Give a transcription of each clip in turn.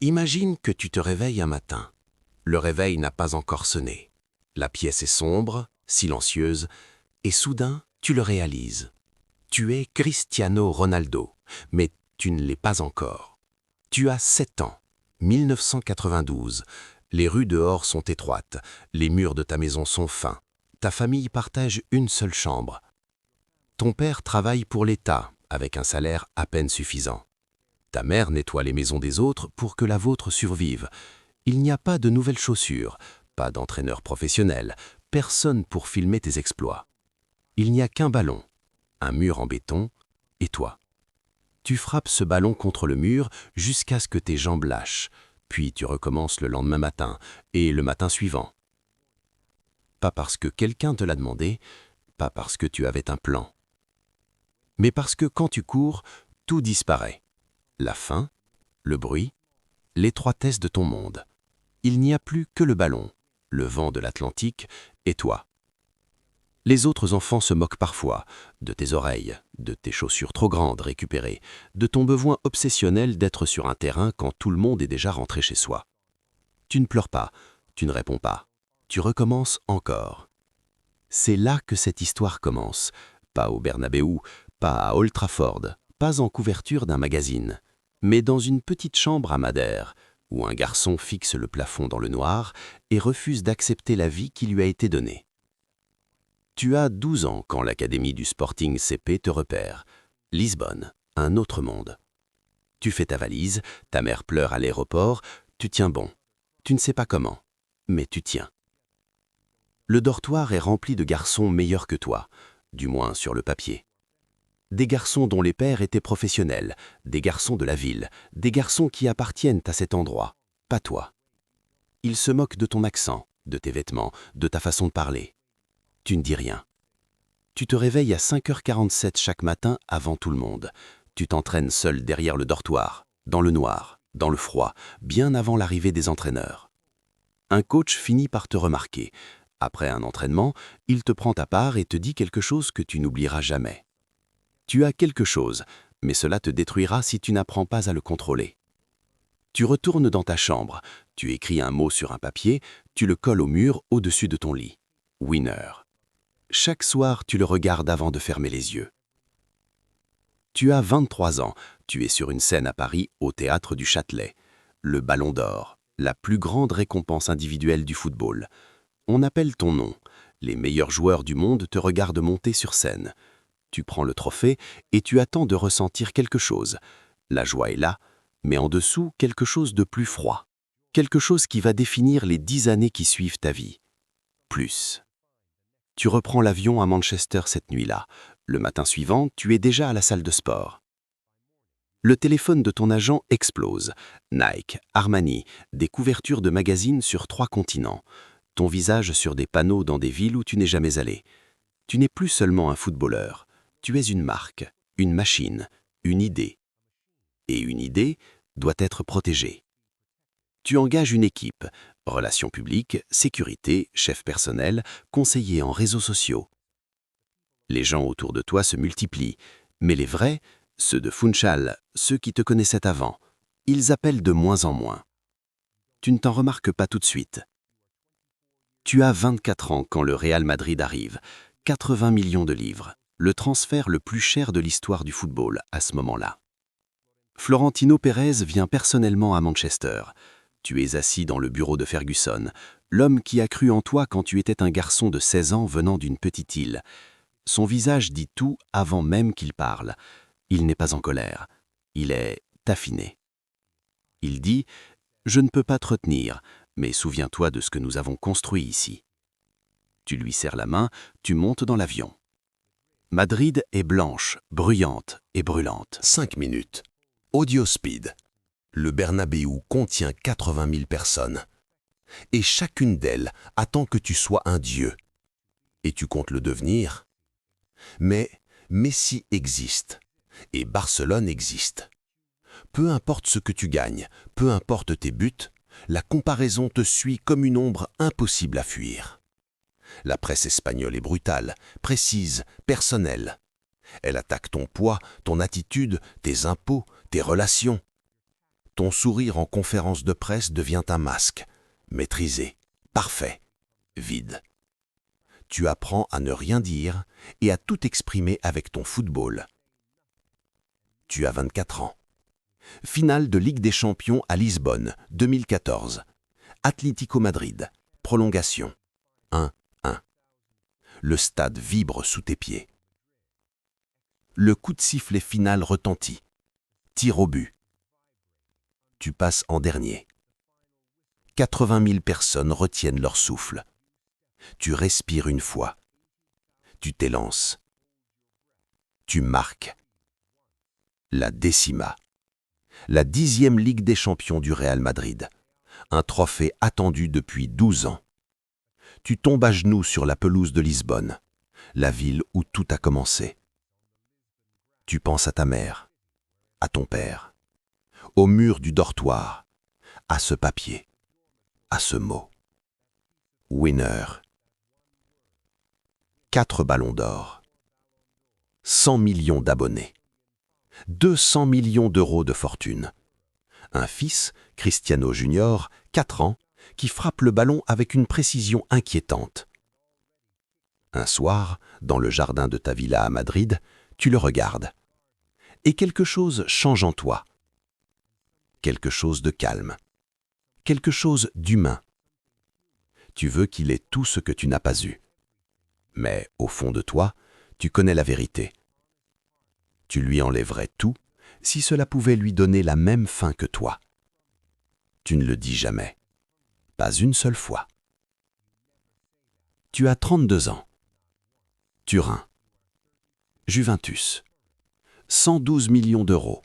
Imagine que tu te réveilles un matin. Le réveil n'a pas encore sonné. La pièce est sombre, silencieuse, et soudain, tu le réalises. Tu es Cristiano Ronaldo, mais tu ne l'es pas encore. Tu as 7 ans, 1992. Les rues dehors sont étroites, les murs de ta maison sont fins. Ta famille partage une seule chambre. Ton père travaille pour l'État, avec un salaire à peine suffisant. Ta mère nettoie les maisons des autres pour que la vôtre survive. Il n'y a pas de nouvelles chaussures, pas d'entraîneur professionnel, personne pour filmer tes exploits. Il n'y a qu'un ballon, un mur en béton, et toi. Tu frappes ce ballon contre le mur jusqu'à ce que tes jambes lâchent, puis tu recommences le lendemain matin et le matin suivant. Pas parce que quelqu'un te l'a demandé, pas parce que tu avais un plan, mais parce que quand tu cours, tout disparaît. La faim, le bruit, l'étroitesse de ton monde. Il n'y a plus que le ballon, le vent de l'Atlantique et toi. Les autres enfants se moquent parfois de tes oreilles, de tes chaussures trop grandes récupérées, de ton besoin obsessionnel d'être sur un terrain quand tout le monde est déjà rentré chez soi. Tu ne pleures pas, tu ne réponds pas, tu recommences encore. C'est là que cette histoire commence, pas au Bernabéu, pas à Old Trafford, pas en couverture d'un magazine, mais dans une petite chambre à Madère, où un garçon fixe le plafond dans le noir et refuse d'accepter la vie qui lui a été donnée. Tu as 12 ans quand l'Académie du Sporting CP te repère. Lisbonne, un autre monde. Tu fais ta valise, ta mère pleure à l'aéroport, tu tiens bon. Tu ne sais pas comment, mais tu tiens. Le dortoir est rempli de garçons meilleurs que toi, du moins sur le papier. Des garçons dont les pères étaient professionnels, des garçons de la ville, des garçons qui appartiennent à cet endroit, pas toi. Ils se moquent de ton accent, de tes vêtements, de ta façon de parler. Tu ne dis rien. Tu te réveilles à 5h47 chaque matin avant tout le monde. Tu t'entraînes seul derrière le dortoir, dans le noir, dans le froid, bien avant l'arrivée des entraîneurs. Un coach finit par te remarquer. Après un entraînement, il te prend à part et te dit quelque chose que tu n'oublieras jamais. Tu as quelque chose, mais cela te détruira si tu n'apprends pas à le contrôler. Tu retournes dans ta chambre, tu écris un mot sur un papier, tu le colles au mur au-dessus de ton lit. Winner. Chaque soir, tu le regardes avant de fermer les yeux. Tu as 23 ans, tu es sur une scène à Paris au Théâtre du Châtelet. Le Ballon d'Or, la plus grande récompense individuelle du football. On appelle ton nom. Les meilleurs joueurs du monde te regardent monter sur scène. Tu prends le trophée et tu attends de ressentir quelque chose. La joie est là, mais en dessous, quelque chose de plus froid. Quelque chose qui va définir les 10 années qui suivent ta vie. Plus. Tu reprends l'avion à Manchester cette nuit-là. Le matin suivant, tu es déjà à la salle de sport. Le téléphone de ton agent explose. Nike, Armani, des couvertures de magazines sur 3 continents. Ton visage sur des panneaux dans des villes où tu n'es jamais allé. Tu n'es plus seulement un footballeur. Tu es une marque, une machine, une idée. Et une idée doit être protégée. Tu engages une équipe, relations publiques, sécurité, chef personnel, conseiller en réseaux sociaux. Les gens autour de toi se multiplient, mais les vrais, ceux de Funchal, ceux qui te connaissaient avant, ils appellent de moins en moins. Tu ne t'en remarques pas tout de suite. Tu as 24 ans quand le Real Madrid arrive, 80 millions de livres, le transfert le plus cher de l'histoire du football à ce moment-là. Florentino Pérez vient personnellement à Manchester. Tu es assis dans le bureau de Ferguson, l'homme qui a cru en toi quand tu étais un garçon de 16 ans venant d'une petite île. Son visage dit tout avant même qu'il parle. Il n'est pas en colère. Il est affiné. Il dit « Je ne peux pas te retenir, mais souviens-toi de ce que nous avons construit ici. » Tu lui serres la main, tu montes dans l'avion. Madrid est blanche, bruyante et brûlante. 5 minutes. Audio speed. Le Bernabéu contient 80 000 personnes. Et chacune d'elles attend que tu sois un dieu. Et tu comptes le devenir? Mais Messi existe. Et Barcelone existe. Peu importe ce que tu gagnes, peu importe tes buts, la comparaison te suit comme une ombre impossible à fuir. La presse espagnole est brutale, précise, personnelle. Elle attaque ton poids, ton attitude, tes impôts, tes relations. Ton sourire en conférence de presse devient un masque, maîtrisé, parfait, vide. Tu apprends à ne rien dire et à tout exprimer avec ton football. Tu as 24 ans. Finale de Ligue des Champions à Lisbonne, 2014. Atlético Madrid. Prolongation. 1-1. Le stade vibre sous tes pieds. Le coup de sifflet final retentit. Tir au but. Tu passes en dernier. 80 000 personnes retiennent leur souffle. Tu respires une fois. Tu t'élances. Tu marques. La décima. La 10e Ligue des Champions du Real Madrid. Un trophée attendu depuis 12 ans. Tu tombes à genoux sur la pelouse de Lisbonne, la ville où tout a commencé. Tu penses à ta mère, à ton père, au mur du dortoir, à ce papier, à ce mot. Winner. 4 ballons d'or. 100 millions d'abonnés. 200 millions d'euros de fortune. Un fils, Cristiano Junior, 4 ans, qui frappe le ballon avec une précision inquiétante. Un soir, dans le jardin de ta villa à Madrid, tu le regardes. Et quelque chose change en toi. Quelque chose de calme. Quelque chose d'humain. Tu veux qu'il ait tout ce que tu n'as pas eu. Mais au fond de toi, tu connais la vérité. Tu lui enlèverais tout si cela pouvait lui donner la même faim que toi. Tu ne le dis jamais. Pas une seule fois. Tu as 32 ans. Turin. Juventus. 112 millions d'euros.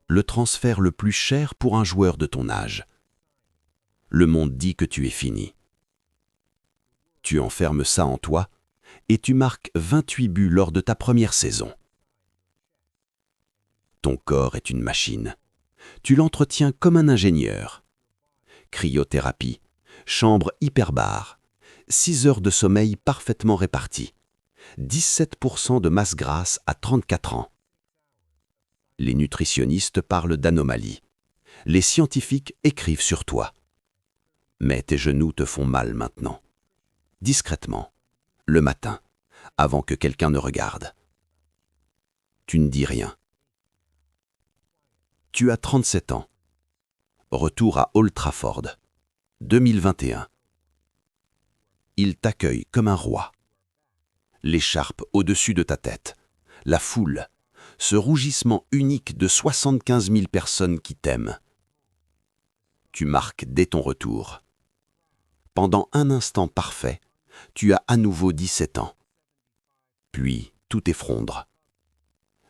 Le transfert le plus cher pour un joueur de ton âge. Le monde dit que tu es fini. Tu enfermes ça en toi et tu marques 28 buts lors de ta première saison. Ton corps est une machine. Tu l'entretiens comme un ingénieur. Cryothérapie, chambre hyperbare, 6 heures de sommeil parfaitement réparties, 17% de masse grasse à 34 ans. Les nutritionnistes parlent d'anomalies. Les scientifiques écrivent sur toi. Mais tes genoux te font mal maintenant. Discrètement, le matin, avant que quelqu'un ne regarde. Tu ne dis rien. Tu as 37 ans. Retour à Old Trafford, 2021. Il t'accueille comme un roi. L'écharpe au-dessus de ta tête, la foule, ce rougissement unique de 75 000 personnes qui t'aiment. Tu marques dès ton retour. Pendant un instant parfait, tu as à nouveau 17 ans. Puis tout effondre.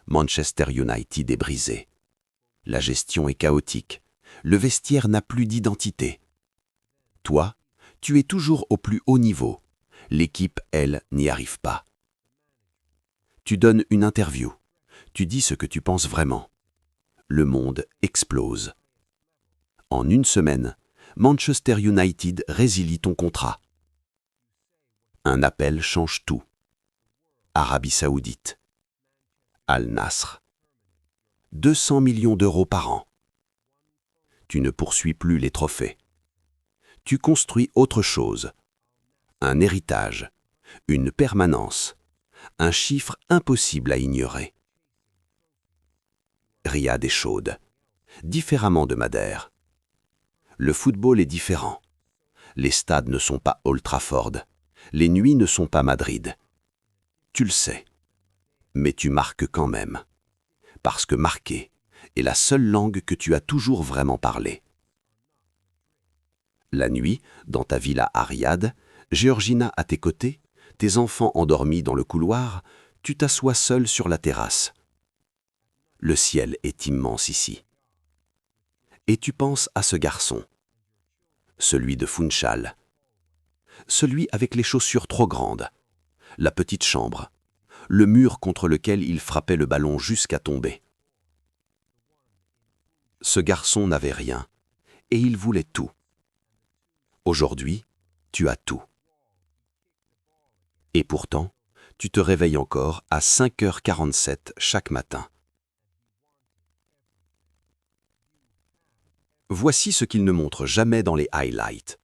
Manchester United est brisé. La gestion est chaotique. Le vestiaire n'a plus d'identité. Toi, tu es toujours au plus haut niveau. L'équipe, elle, n'y arrive pas. Tu donnes une interview. Tu dis ce que tu penses vraiment. Le monde explose. En une semaine, Manchester United résilie ton contrat. Un appel change tout. Arabie Saoudite. Al-Nasr. 200 millions d'euros par an. Tu ne poursuis plus les trophées. Tu construis autre chose. Un héritage, une permanence, un chiffre impossible à ignorer. Riyad est chaude, différemment de Madère. Le football est différent. Les stades ne sont pas Old Trafford. Les nuits ne sont pas Madrid. Tu le sais. Mais tu marques quand même. Parce que marquer est la seule langue que tu as toujours vraiment parlé. La nuit, dans ta villa à Riyad, Georgina à tes côtés, tes enfants endormis dans le couloir, tu t'assois seul sur la terrasse. Le ciel est immense ici. Et tu penses à ce garçon, celui de Funchal, celui avec les chaussures trop grandes, la petite chambre, le mur contre lequel il frappait le ballon jusqu'à tomber. Ce garçon n'avait rien, et il voulait tout. Aujourd'hui, tu as tout. Et pourtant, tu te réveilles encore à 5h47 chaque matin. Voici ce qu'il ne montre jamais dans les highlights.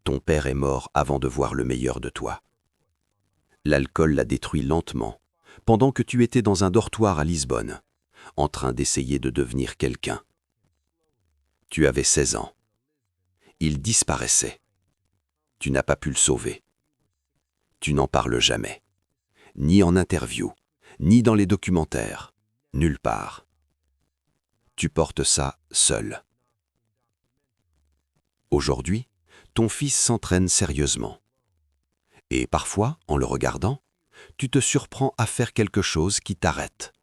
Ton père est mort avant de voir le meilleur de toi. L'alcool l'a détruit lentement, pendant que tu étais dans un dortoir à Lisbonne, en train d'essayer de devenir quelqu'un. Tu avais 16 ans. Il disparaissait. Tu n'as pas pu le sauver. Tu n'en parles jamais. Ni en interview, ni dans les documentaires, nulle part. Tu portes ça seul. Aujourd'hui, ton fils s'entraîne sérieusement. Et parfois, en le regardant, tu te surprends à faire quelque chose qui t'arrête.